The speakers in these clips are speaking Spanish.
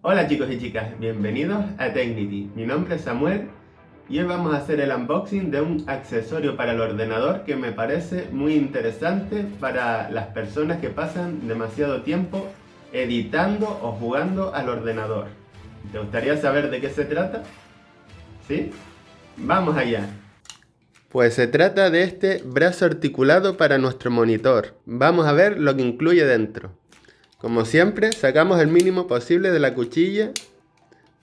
Hola chicos y chicas, bienvenidos a Technity. Mi nombre es Samuel y hoy vamos a hacer el unboxing de un accesorio para el ordenador que me parece muy interesante para las personas que pasan demasiado tiempo editando o jugando al ordenador. ¿Te gustaría saber de qué se trata? ¿Sí? ¡Vamos allá! Pues se trata de este brazo articulado para nuestro monitor. Vamos a ver lo que incluye dentro. Como siempre, sacamos el mínimo posible de la cuchilla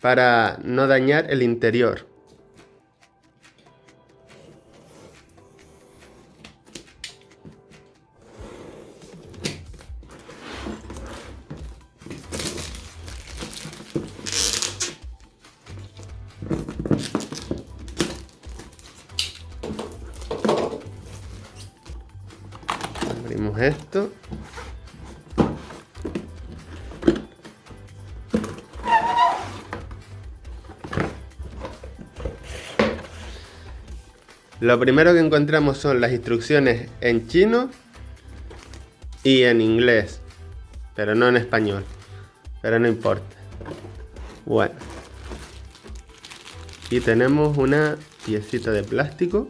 para no dañar el interior. Abrimos esto. Lo primero que encontramos son las instrucciones en chino y en inglés, pero no en español, pero no importa. Bueno, aquí tenemos una piecita de plástico.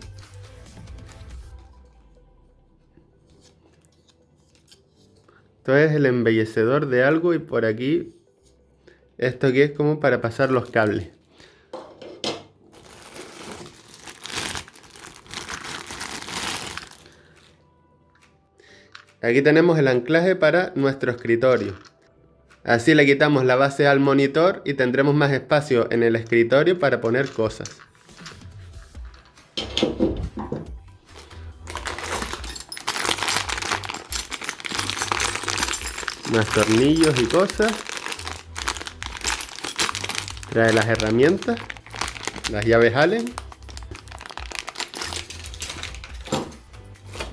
Esto es el embellecedor de algo y por aquí, esto aquí es como para pasar los cables. Aquí tenemos el anclaje para nuestro escritorio. Así le quitamos la base al monitor y tendremos más espacio en el escritorio para poner cosas. Más tornillos y cosas. Trae las herramientas, las llaves Allen.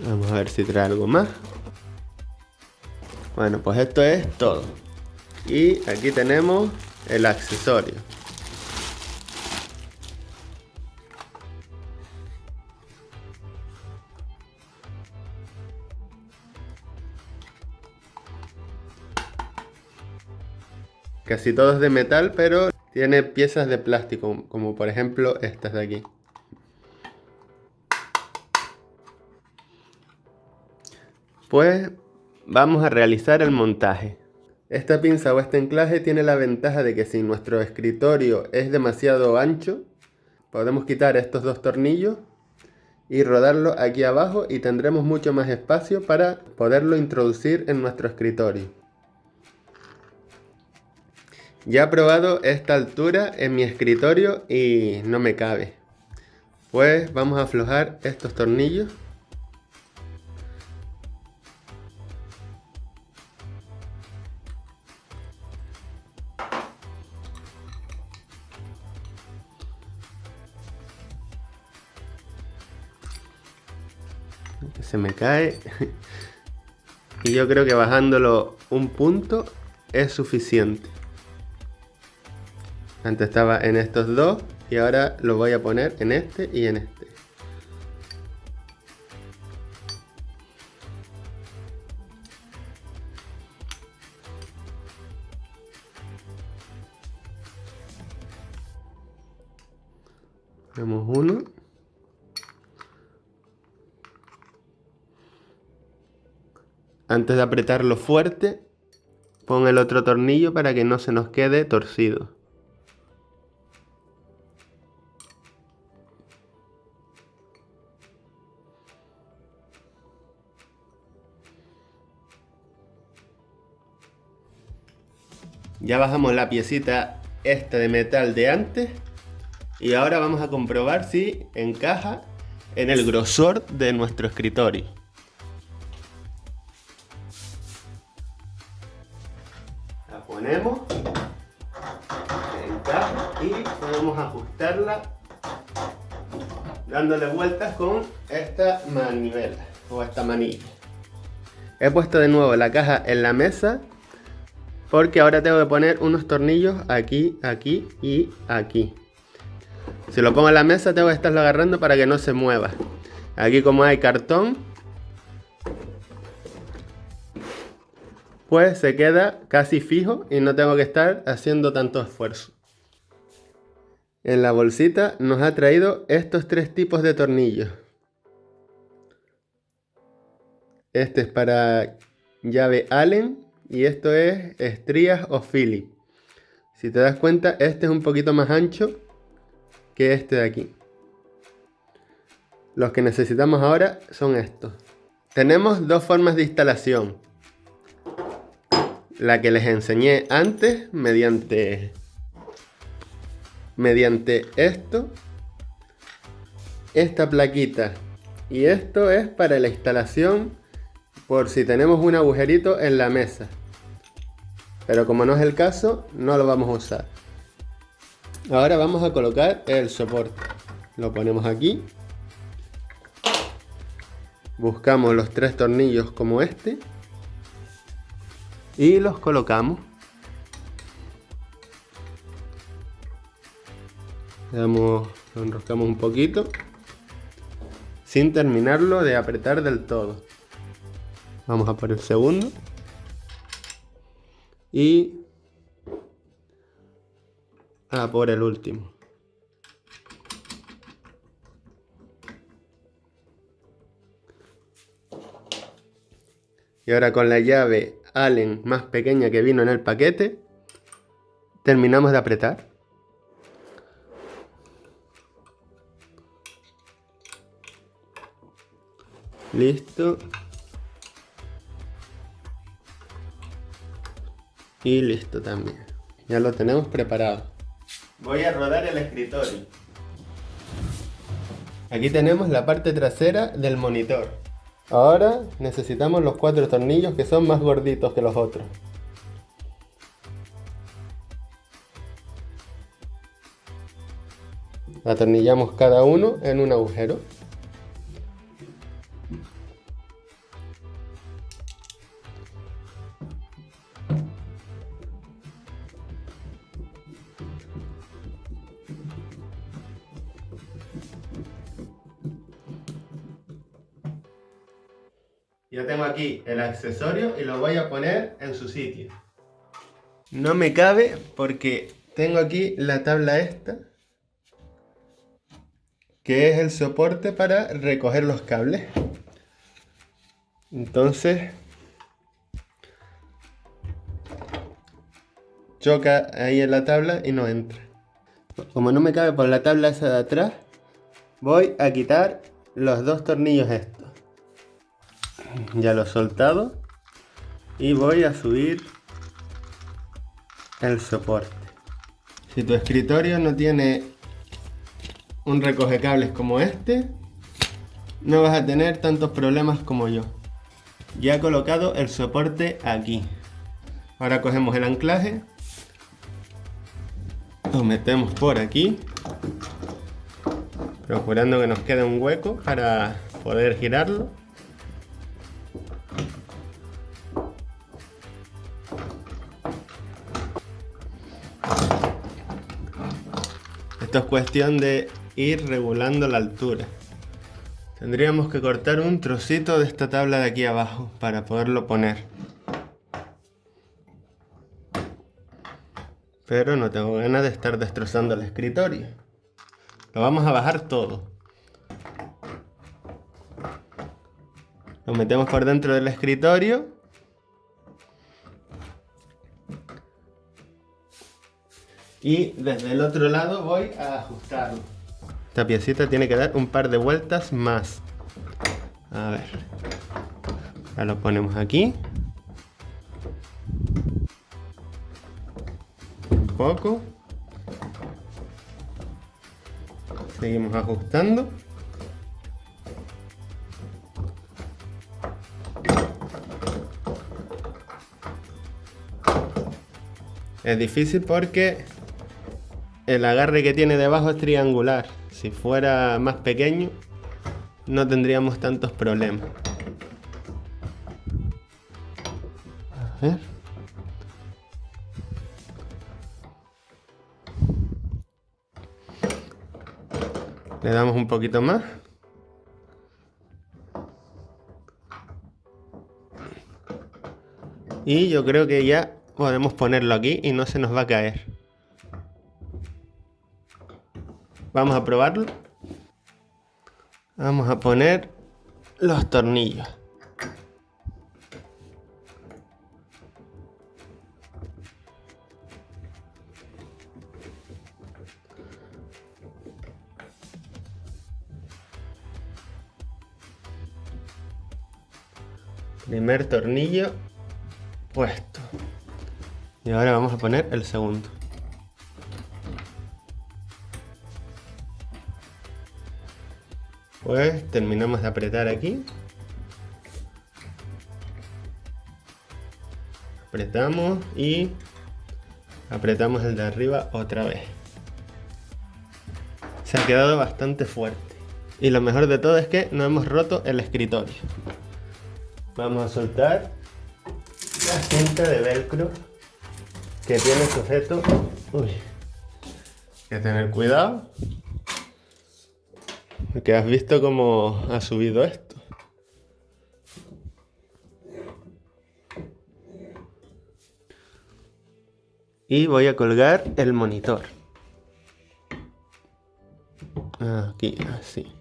Vamos a ver si trae algo más. Bueno, pues esto es todo. Y aquí tenemos el accesorio. Casi todo es de metal, pero tiene piezas de plástico, como por ejemplo estas de aquí. Pues vamos a realizar el montaje. Esta pinza o este anclaje tiene la ventaja de que si nuestro escritorio es demasiado ancho, podemos quitar estos dos tornillos y rodarlo aquí abajo y tendremos mucho más espacio para poderlo introducir en nuestro escritorio. Ya he probado esta altura en mi escritorio y no me cabe. Pues vamos a aflojar estos tornillos. Que se me cae. Y yo creo que bajándolo un punto es suficiente. Antes estaba en estos dos y ahora lo voy a poner en este y en este. Tenemos uno. Antes de apretarlo fuerte, pon el otro tornillo para que no se nos quede torcido. Ya bajamos la piecita esta de metal de antes y ahora vamos a comprobar si encaja en el grosor de nuestro escritorio. La ponemos, encaja y podemos ajustarla dándole vueltas con esta manivela o esta manilla. He puesto de nuevo la caja en la mesa porque ahora tengo que poner unos tornillos aquí, aquí y aquí. Si lo pongo en la mesa tengo que estarlo agarrando para que no se mueva. Aquí como hay cartón, pues se queda casi fijo y no tengo que estar haciendo tanto esfuerzo. En la bolsita nos ha traído estos 3 tipos de tornillos. Este es para llave Allen y esto es estrías o Phillips. Si te das cuenta, este es un poquito más ancho que este de aquí. Los que necesitamos ahora son estos. Tenemos 2 formas de instalación. La que les enseñé antes mediante esto, esta plaquita, y esto es para la instalación por si tenemos un agujerito en la mesa, pero como no es el caso, no lo vamos a usar. Ahora vamos a colocar el soporte. Lo ponemos aquí, buscamos los 3 tornillos como este y los colocamos. Lo enroscamos un poquito sin terminarlo de apretar del todo. Vamos a por el segundo y a por el último. Y ahora con la llave Allen más pequeña que vino en el paquete, terminamos de apretar. Listo. Y listo también. Ya lo tenemos preparado. Voy a rodar el escritorio. Aquí tenemos la parte trasera del monitor. Ahora necesitamos los 4 tornillos que son más gorditos que los otros. Atornillamos cada uno en un agujero. Yo tengo aquí el accesorio y lo voy a poner en su sitio. No me cabe porque tengo aquí la tabla esta, que es el soporte para recoger los cables. Entonces choca ahí en la tabla y no entra. Como no me cabe por la tabla esa de atrás, voy a quitar los 2 tornillos estos. Ya lo he soltado y voy a subir el soporte. Si tu escritorio no tiene un recogecables como este, no vas a tener tantos problemas como yo. Ya he colocado el soporte aquí. Ahora cogemos el anclaje, lo metemos por aquí, procurando que nos quede un hueco para poder girarlo. Esto es cuestión de ir regulando la altura. Tendríamos que cortar un trocito de esta tabla de aquí abajo para poderlo poner. Pero no tengo ganas de estar destrozando el escritorio. Lo vamos a bajar todo. Lo metemos por dentro del escritorio. Y desde el otro lado voy a ajustarlo. Esta piecita tiene que dar un par de vueltas más. A ver. Ya lo ponemos aquí. Un poco. Seguimos ajustando. Es difícil porque el agarre que tiene debajo es triangular. Si fuera más pequeño, no tendríamos tantos problemas. A ver. Le damos un poquito más. Y yo creo que ya podemos ponerlo aquí y no se nos va a caer. Vamos a probarlo. Vamos a poner los tornillos. Primer tornillo puesto. Y ahora vamos a poner el segundo. Pues terminamos de apretar aquí. Apretamos y apretamos el de arriba otra vez. Se ha quedado bastante fuerte. Y lo mejor de todo es que no hemos roto el escritorio. Vamos a soltar la cinta de velcro que tiene sujeto. Uy, hay que tener cuidado. Porque has visto cómo ha subido esto. Y voy a colgar el monitor. Aquí, así.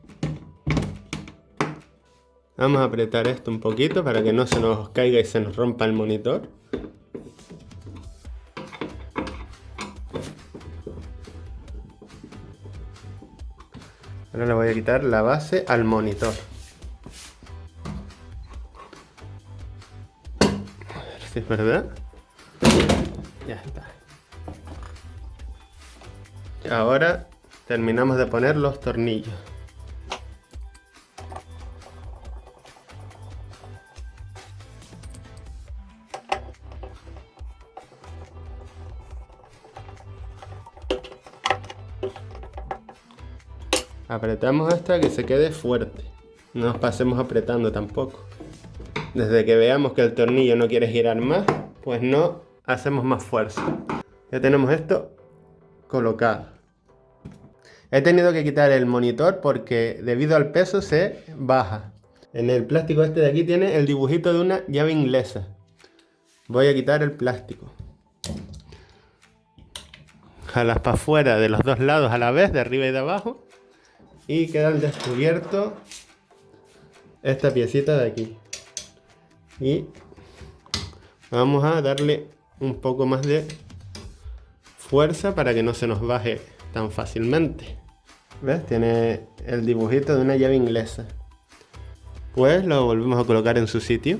Vamos a apretar esto un poquito para que no se nos caiga y se nos rompa el monitor. Ahora le voy a quitar la base al monitor. A ver si es verdad. Ya está. Ahora terminamos de poner los tornillos. Apretamos hasta que se quede fuerte. No nos pasemos apretando tampoco. Desde que veamos que el tornillo no quiere girar más, pues no hacemos más fuerza. Ya tenemos esto colocado. He tenido que quitar el monitor porque debido al peso se baja. En el plástico este de aquí tiene el dibujito de una llave inglesa. Voy a quitar el plástico. Jalas para afuera de los dos lados a la vez, de arriba y de abajo. Y queda al descubierto esta piecita de aquí. Y vamos a darle un poco más de fuerza para que no se nos baje tan fácilmente. ¿Ves? Tiene el dibujito de una llave inglesa. Pues lo volvemos a colocar en su sitio.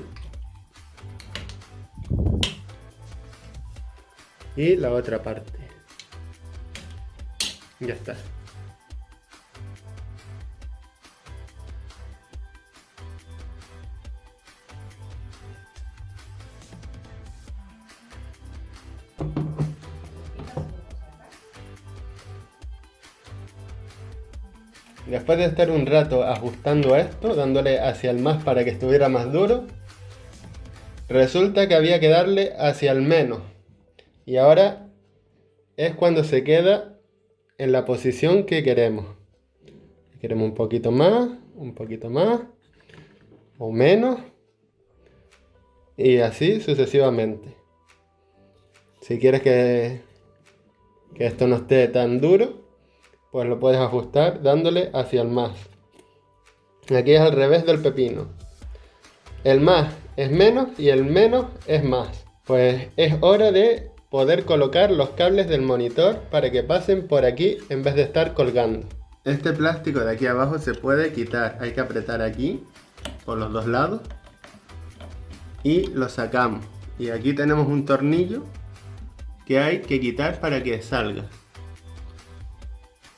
Y la otra parte. Ya está. Después de estar un rato ajustando esto, dándole hacia el más para que estuviera más duro, resulta que había que darle hacia el menos. Y ahora es cuando se queda en la posición que queremos. Queremos un poquito más o menos. Y así sucesivamente. Si quieres que esto no esté tan duro, pues lo puedes ajustar dándole hacia el más. Aquí es al revés del pepino. El más es menos y el menos es más. Pues es hora de poder colocar los cables del monitor para que pasen por aquí en vez de estar colgando. Este plástico de aquí abajo se puede quitar. Hay que apretar aquí por los dos lados y lo sacamos. Y aquí tenemos un tornillo que hay que quitar para que salga.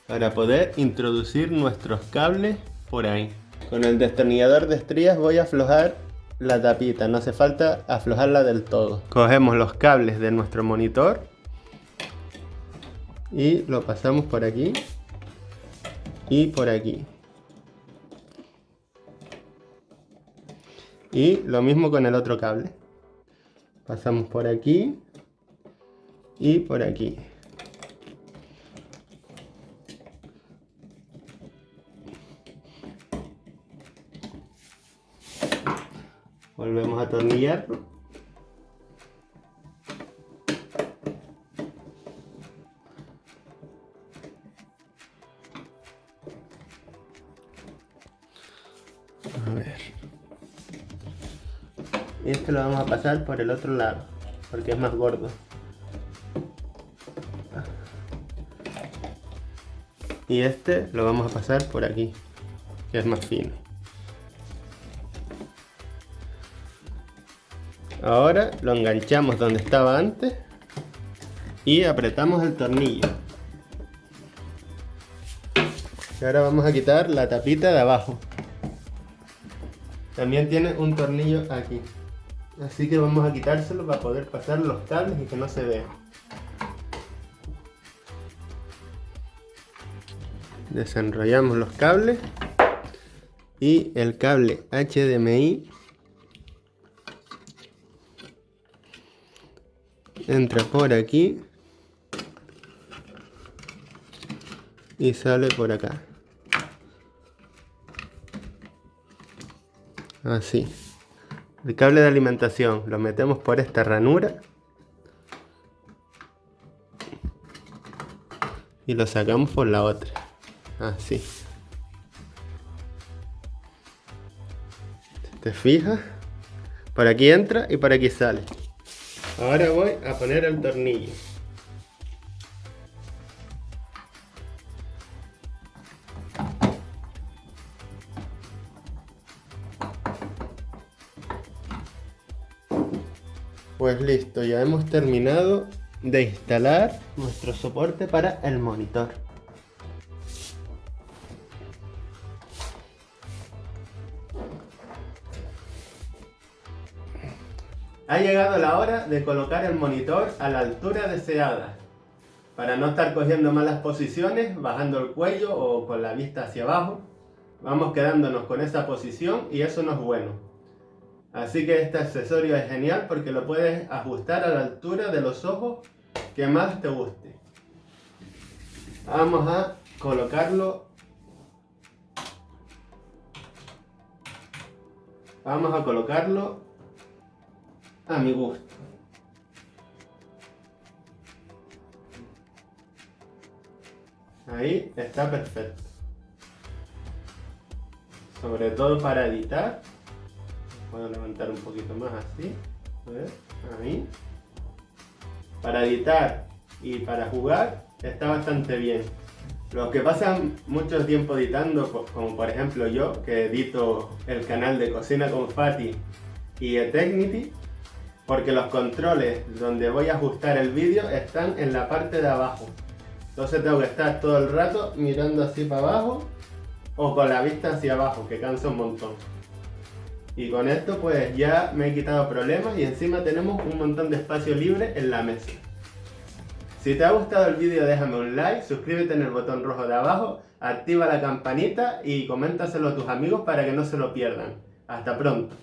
Para poder introducir nuestros cables por ahí. Con el destornillador de estrías voy a aflojar la tapita, no hace falta aflojarla del todo. Cogemos los cables de nuestro monitor y lo pasamos por aquí y por aquí. Y lo mismo con el otro cable. Pasamos por aquí y por aquí. Volvemos a atornillarlo. A ver. Y este lo vamos a pasar por el otro lado, porque es más gordo. Y este lo vamos a pasar por aquí, que es más fino. Ahora lo enganchamos donde estaba antes y apretamos el tornillo. Y ahora vamos a quitar la tapita de abajo. También tiene un tornillo aquí. Así que vamos a quitárselo para poder pasar los cables y que no se vean. Desenrollamos los cables y el cable HDMI entra por aquí y sale por acá. Así. El cable de alimentación lo metemos por esta ranura y lo sacamos por la otra. Así. ¿Te fijas? Por aquí entra y por aquí sale. Ahora voy a poner el tornillo. Pues listo, ya hemos terminado de instalar nuestro soporte para el monitor. Ha llegado la hora de colocar el monitor a la altura deseada, para no estar cogiendo malas posiciones, bajando el cuello o con la vista hacia abajo. Vamos quedándonos con esa posición y eso no es bueno. Así que este accesorio es genial porque lo puedes ajustar a la altura de los ojos que más te guste. Vamos a colocarlo. Vamos a colocarlo a mi gusto. Ahí está perfecto. Sobre todo para editar. Puedo levantar un poquito más así. A ver, ahí. Para editar y para jugar está bastante bien. Los que pasan mucho tiempo editando, como por ejemplo yo, que edito el canal de Cocina con Fati y Etechnity, porque los controles donde voy a ajustar el vídeo están en la parte de abajo. Entonces tengo que estar todo el rato mirando así para abajo o con la vista hacia abajo, que cansa un montón. Y con esto pues ya me he quitado problemas y encima tenemos un montón de espacio libre en la mesa. Si te ha gustado el vídeo déjame un like, suscríbete en el botón rojo de abajo, activa la campanita y coméntaselo a tus amigos para que no se lo pierdan. Hasta pronto.